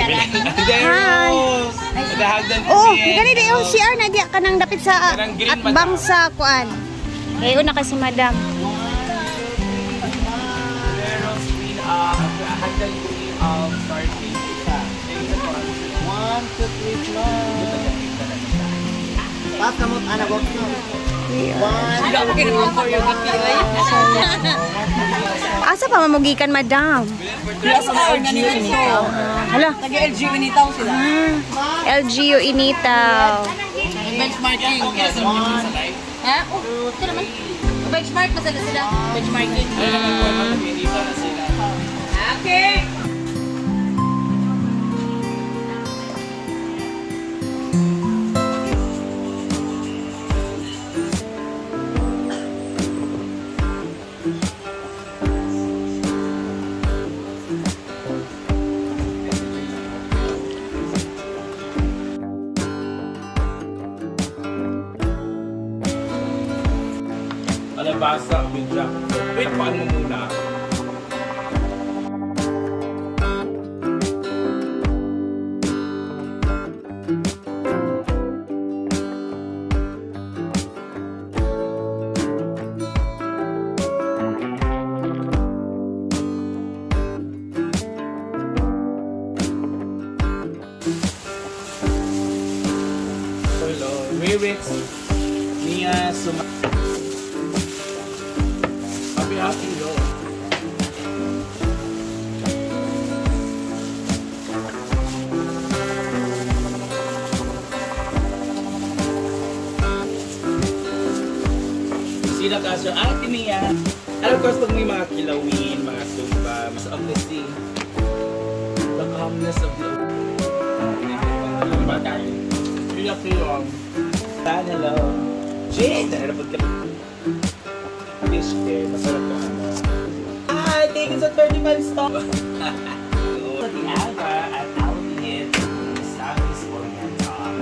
Hi. Oh, gani di yung CR na diya kanang dapit sa at bangsa kuan. Kayo na kasi madam. Pas kamu anak box no. Asa pa mamugikan madam? Hala. Taga-LGU Initaw sila. LGU Initaw. Benchmarking. Ha? Oh, ito naman. Benchmark pa sila. Benchmarking. Okay. Alabasa, bidyak. Wait, paano muna? Hello, lyrics. Mia Suma. Happy go. Sila kaso, Ate Mia. And of course, pag may mga kilawin, mga sumba, mas obviously, the calmness of the batay. Pilong. Hello. Jade! Narapod ka. Fish care, masarap ka ano. Hi! Thank you sa 35 stock! So the Alba at Albion Samis Oriental.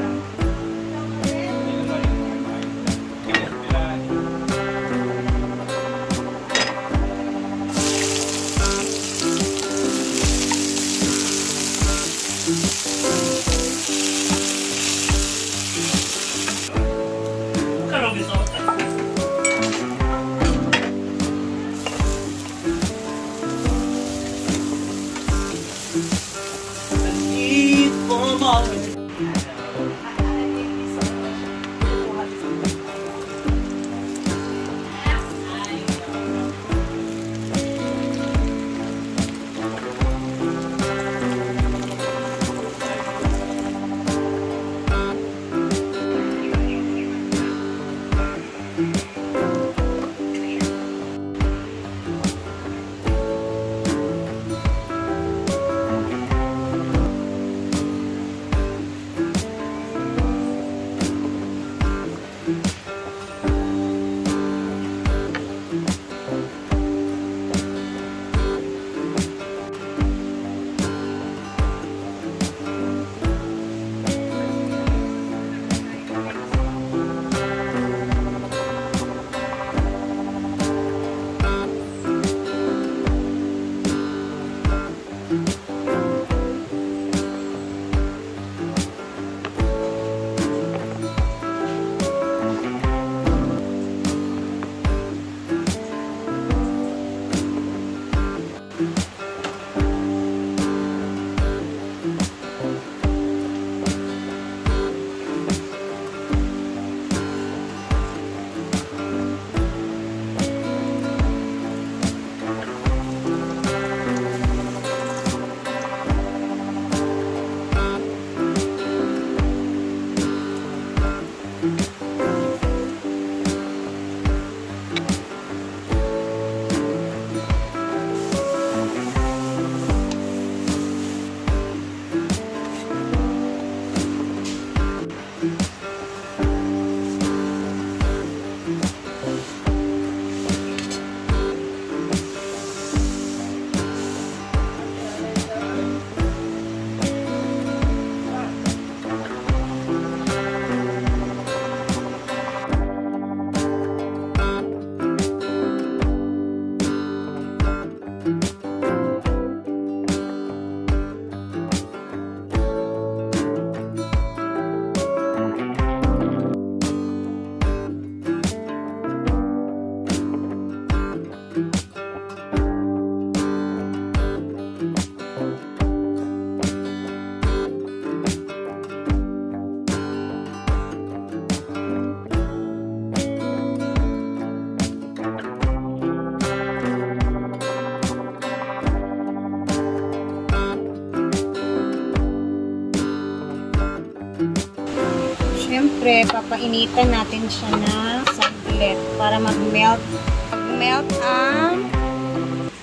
Siyempre, papainitan natin siya na saglit para mag-melt. Mag-melt ang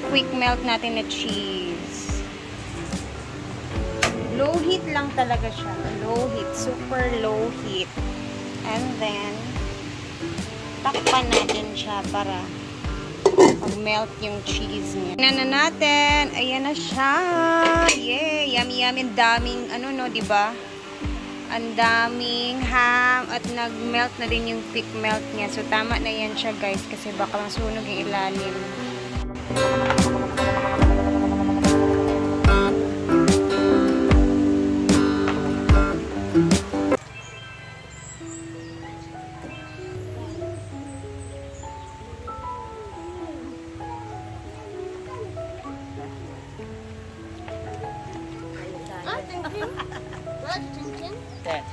quick melt natin na cheese. Low heat lang talaga siya. Low heat. Super low heat. And then, takpan natin siya para mag-melt yung cheese niya. Tingnan na natin. Ayan na siya. Yay! Yummy, yummy. Ang daming, ano no, diba? Ang daming ham at nag-melt na din yung quick melt niya. So, tama na yan siya, guys, kasi baka masunog yung ilalim.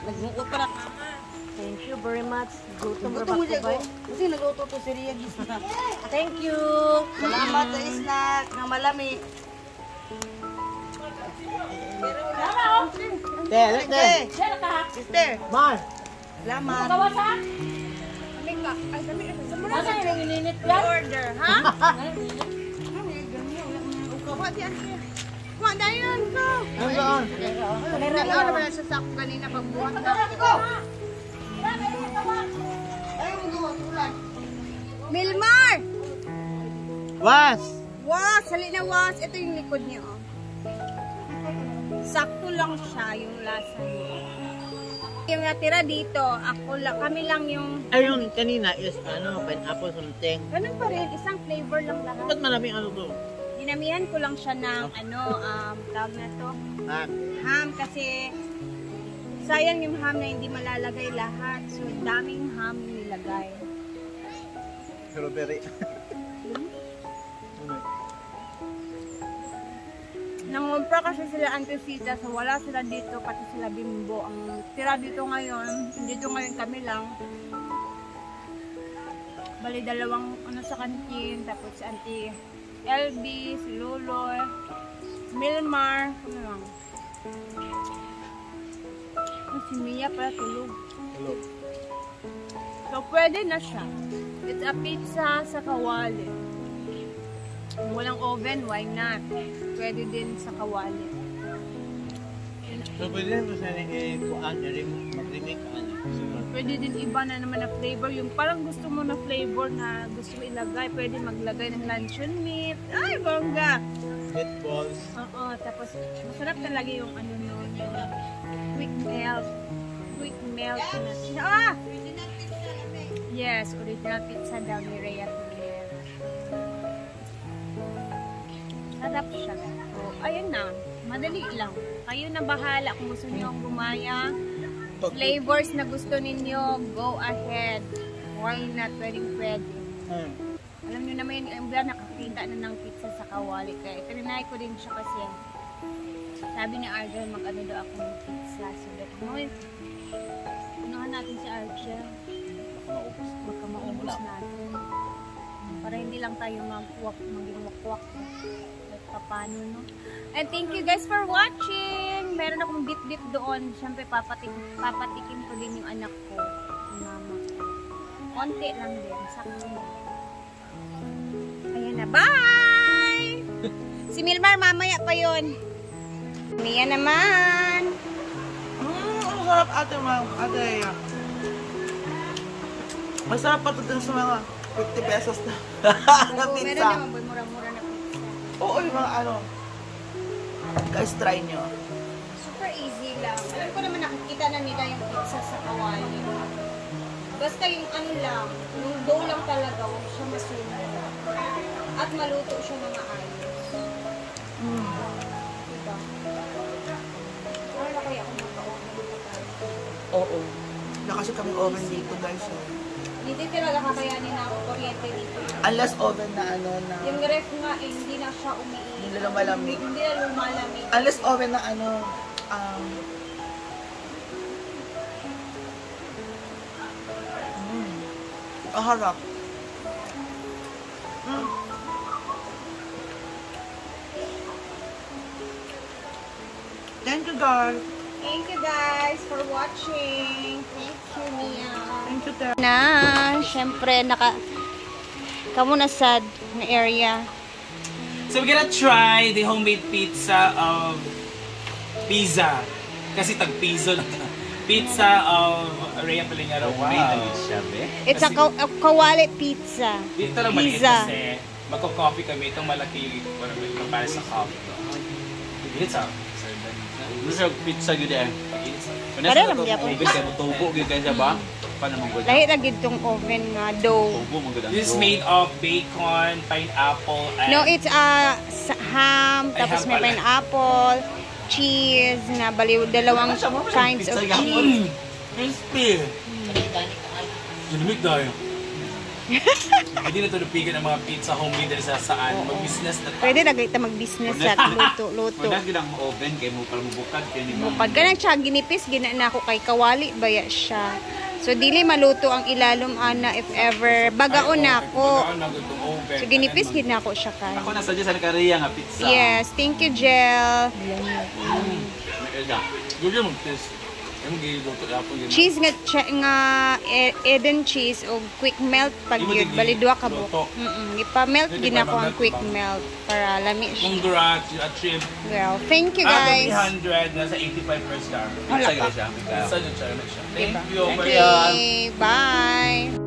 Nagmukot pa na. Thank you very much. Gutom ra ba ko ba? Kasi nagluto to si Ria gis. Thank you. Salamat sa snack na malami. Sister. Mar. Salamat. Masa yung ininit yan? Order, ha? Kuha na yun ko. Ano ba sa sako kanina pagbuhat na? Milmar! Was. Was! Hali na was. Ito yung likod niya, oh. Sakto lang siya yung lasa niya. Yung natira dito, kami lang yung... Ayun, kanina is pineapple something. Ganun pa rin, isang flavor lang lahat. Ba't maraming ano to? Dinamihan ko lang siya ng tawag na to. Ham kasi sayang yung ham na hindi malalagay lahat. So, daming ham nilagay. Strawberry. Nangumpra kasi sila Antecita, so wala sila dito, pati sila Bimbo. Ang tira dito ngayon kami lang. Bali dalawang sa kantin, tapos si Auntie LB, si Luloy, Milmar, ano lang. Si Mia pala tulog. So pwede na siya. It's a pizza sa kawali. Kung walang oven, why not? Pwede din sa kawali. So pwede rin ko sa kuhaan na rin mag-remake Pwede din iba na naman na flavor. Yung parang gusto mo na flavor na gusto mo ilagay, pwede maglagay ng luncheon meat. Ay, bongga! meatballs. Oo, tapos masarap talaga yung ano nun, yung quick melt. Quick melt na. Ah! Yes, original pizza daw ni Rhea Filier. Sarap siya. So, ayun na. Madali lang. Kayo na bahala kung gusto niyo gumaya. Flavors na gusto ninyo, go ahead. Why not? Pwede. Alam niyo naman yung iba nakakita na ng pizza sa kawali. Kaya itinay ko din siya kasi sabi ni Argel mag-ano daw ako ng pizza. So that unahan natin si Argel. Baka maubos natin. Para hindi lang tayo maging wakwak. Paano, no? And thank you guys for watching. Meron akong bit-bit doon. Siyempre, papatikin ko din yung anak ko. Yung mama ko. Konti lang din. Sakto mo. Ayan na. Bye! Si Milmar, mamaya pa yun. Mia naman. Ang sarap ate, ate. Masarap pa ito din sa mga 50 pesos na Meron pizza. naman, mura-mura na pizza. Oo, yung mga ano. Guys, try nyo. Super easy lang. Alam ko naman nakikita na nila yung pizza sa kawali. Basta yung ano lang, yung dough lang talaga, huwag siya masunog. At maluto siya ng maayos. Diba? Wala kaya kung maka-oven dito tayo. Oo. Na kasi kami oven dito guys. Hindi talaga kakayanin na kuryente dito. Unless oven na ano na... Yung ref nga eh, hindi na siya umiinit. Hindi na lumalamig. Hindi na lumalamig. Unless oven na ano... Ang harap. Thank you guys. Thank you guys for watching. Thank you. you, Mia. Thank you, Ter. Na, syempre, kamo na sad na area. So we're gonna try the homemade pizza of pizza. Kasi tag-piso lang. Pizza of Rhea Palingaro. Wow. It's a kawali pizza. Dito lang maliit Pizza. kasi magko-coffee kami. Itong malaki para sa coffee. Pizza. Gusto pizza gud eh. Para lang gyapon. Oven kay tubo gid kay ba? Paano mo gud? Lahi ra gid tong oven nga dough. Tubo mo gud. This is made of bacon, pineapple, and... No, it's ham, tapos may pineapple, cheese, na baliw dalawang kinds of cheese. Crispy! Ginamit tayo. Hindi na ito napigan ng mga pizza homemade dahil sa saan. Mag-business na tayo. Pwede na kita mag-business at luto. Wala gid ang oven kay mo para mubukad kay ni Bukad ka na siya, ginipis, gina na ako kay kawali, baya siya. So, dili maluto ang ilalom, ana, if ever. Bagaon na ako. So, ginipis, gina ako siya kay. Ako na suggest sa Korea nga pizza. Yes, thank you, Jel. Gugyan mo, please. Yung giluto na po yun. Cheese nga Eden cheese o quick melt pag yun. Bali, dua ka buko. Ipa-melt gina ko ang quick melt para lami siya. Congrats, a trip. Well, thank you, guys. 300, nasa 85 per star. Pizza gid siya. Pizza yun siya. Thank Diba? you. Okay, bye.